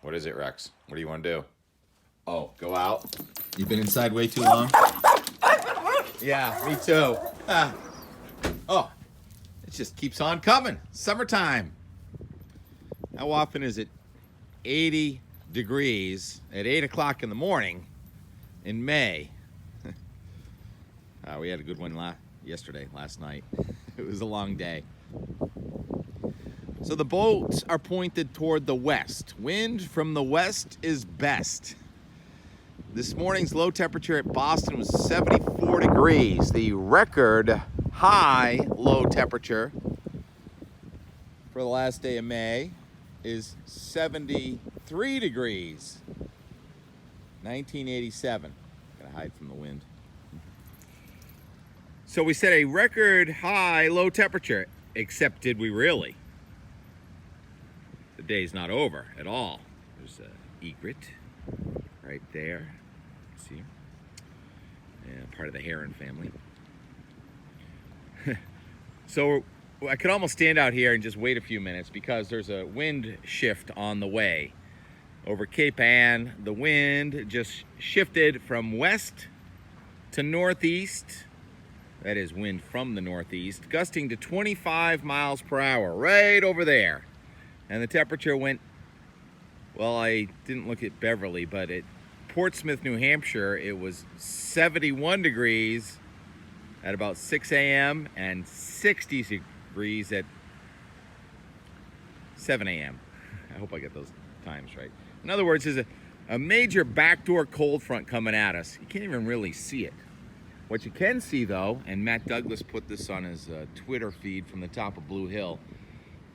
What is it, Rex? What do you want to do? Oh, go out? You've been inside way too long? Yeah, me too. Oh, it just keeps on coming. Summertime. How often is it 80 degrees at 8 o'clock in the morning in May? We had a good one last night. It was a long day. So the boats are pointed toward the west. Wind from the west is best. This morning's low temperature at Boston was 74 degrees. The record high low temperature for the last day of May is 73 degrees. 1987. Gotta hide from the wind. So we set a record high low temperature, except did we really? The day's not over at all. There's an egret right there. See? Yeah, part of the heron family. So I could almost stand out here and just wait a few minutes because there's a wind shift on the way. Over Cape Ann, the wind just shifted from west to northeast. That is wind from the northeast, gusting to 25 miles per hour, right over there. And the temperature went, well, I didn't look at Beverly, but at Portsmouth, New Hampshire, it was 71 degrees at about 6 a.m. and 60 degrees at 7 a.m. I hope I get those times right. In other words, there's a major backdoor cold front coming at us. You can't even really see it. What you can see, though, and Matt Douglas put this on his Twitter feed from the top of Blue Hill,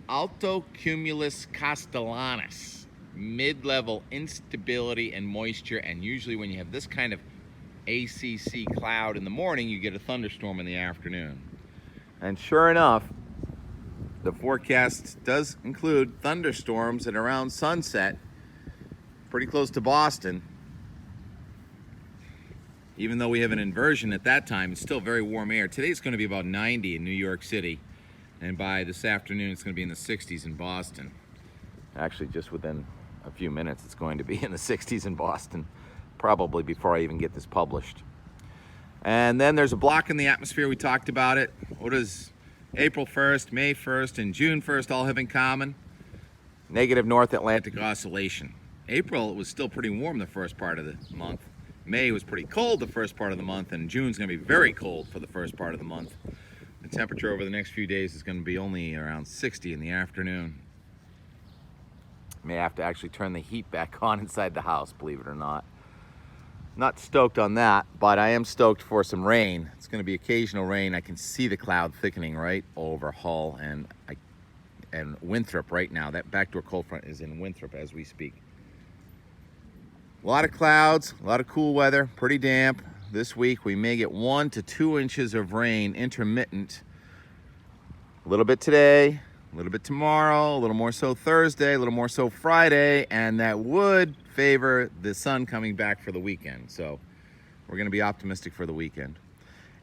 Alto Cumulus Castellanus, mid-level instability and moisture, and usually when you have this kind of ACC cloud in the morning, you get a thunderstorm in the afternoon. And sure enough, the forecast does include thunderstorms at around sunset, pretty close to Boston. Even though we have an inversion at that time, it's still very warm air. Today it's going to be about 90 in New York City, and by this afternoon it's going to be in the 60s in Boston. Actually, just within a few minutes it's going to be in the 60s in Boston, probably before I even get this published. And then there's a block in the atmosphere. We talked about it. What does April 1st, May 1st, and June 1st all have in common? Negative North Atlantic oscillation. April, it was still pretty warm the first part of the month. May was pretty cold the first part of the month, and June's going to be very cold for the first part of the month. The temperature over the next few days is going to be only around 60 in the afternoon. May have to actually turn the heat back on inside the house, believe it or not. Not stoked on that, but I am stoked for some rain. It's going to be occasional rain. I can see the cloud thickening right over Hull and Winthrop right now. That backdoor cold front is in Winthrop as we speak. A lot of clouds, a lot of cool weather, pretty damp. This week we may get 1 to 2 inches of rain, intermittent. A little bit today, a little bit tomorrow, a little more so Thursday, a little more so Friday, and that would favor the sun coming back for the weekend. So we're going to be optimistic for the weekend.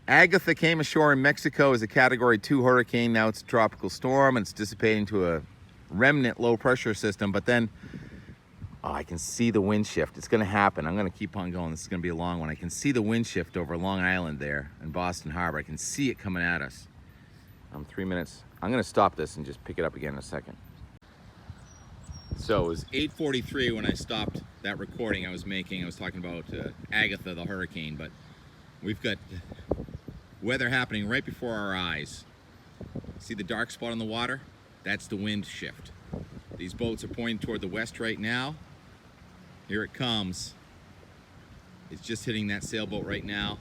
Agatha came ashore in Mexico as a Category 2 hurricane. Now it's a tropical storm and it's dissipating to a remnant low pressure system, but then I can see the wind shift. It's going to happen. I'm going to keep on going. This is going to be a long one. I can see the wind shift over Long Island there in Boston Harbor. I can see it coming at us. 3 minutes. I'm going to stop this and just pick it up again in a second. So it was 8:43 when I stopped that recording I was making. I was talking about Agatha, the hurricane, but we've got weather happening right before our eyes. See the dark spot on the water? That's the wind shift. These boats are pointing toward the west right now. Here it comes. It's just hitting that sailboat right now.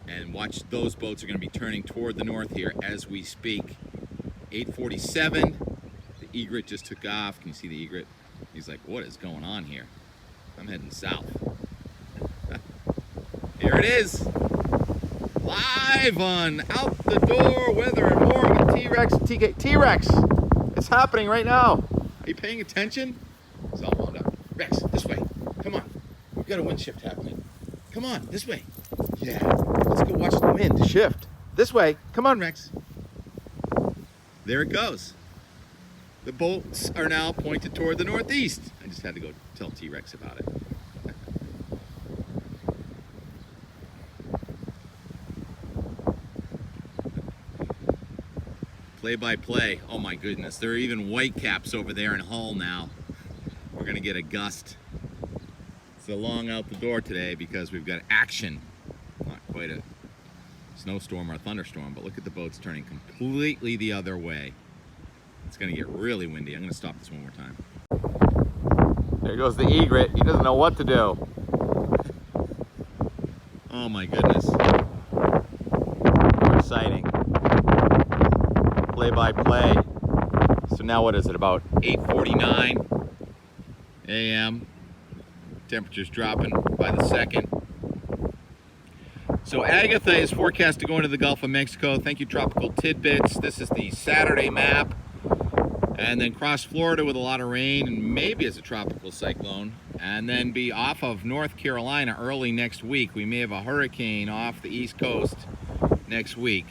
And watch, those boats are going to be turning toward the north here as we speak. 8:47. The egret just took off. Can you see the egret? He's like, what is going on here? I'm heading south. Here it is. Live on Out the Door Weather and More with T-Rex and TK. T-Rex! It's happening right now. Are you paying attention? It's all wound up. Rex, this way. Come on. We've got a wind shift happening. Come on, this way. Yeah. Let's go watch the wind shift. This way. Come on, Rex. There it goes. The boats are now pointed toward the northeast. I just had to go tell T-Rex about it. Play-by-play. Oh my goodness, there are even white caps over there in Hull now. We're gonna get a gust. It's a long out the door today because we've got action. Not quite a snowstorm or a thunderstorm, but look at the boats turning completely the other way. It's gonna get really windy. I'm gonna stop this one more time. There goes the egret. He doesn't know what to do. Oh my goodness. More exciting. Play-by-play. So now what is it, about 8:49 a.m. Temperature's dropping by the second. So Agatha is forecast to go into the Gulf of Mexico. Thank you, Tropical Tidbits. This is the Saturday map. And then cross Florida with a lot of rain and maybe as a tropical cyclone. And then be off of North Carolina early next week. We may have a hurricane off the East Coast next week.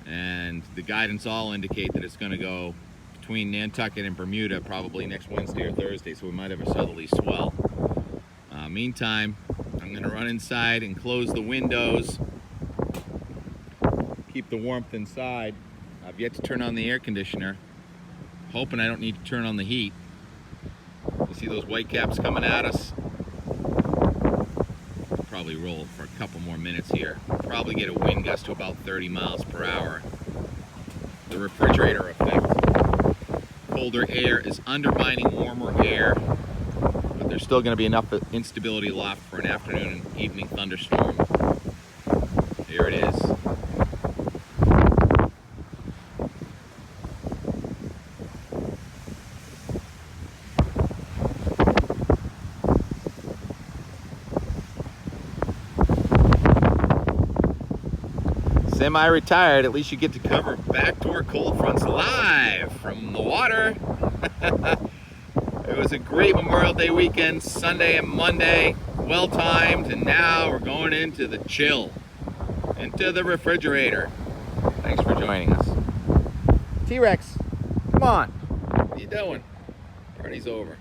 And the guidance all indicate that it's going to go between Nantucket and Bermuda probably next Wednesday or Thursday, so we might have a southerly swell. Meantime, I'm going to run inside and close the windows, keep the warmth inside. I've yet to turn on the air conditioner, hoping I don't need to turn on the heat. You see those white caps coming at us? Probably roll for a couple more minutes here. Probably get a wind gust to about 30 miles per hour. The refrigerator effect. Colder air is undermining warmer air, but there's still going to be enough instability aloft for an afternoon and evening thunderstorm. Here it is. Semi-retired, at least you get to cover backdoor cold fronts live from the water. It was a great Memorial Day weekend, Sunday and Monday, well timed, and now we're going into the chill, into the refrigerator. Thanks for joining us. T-Rex, come on. What are you doing? Party's over.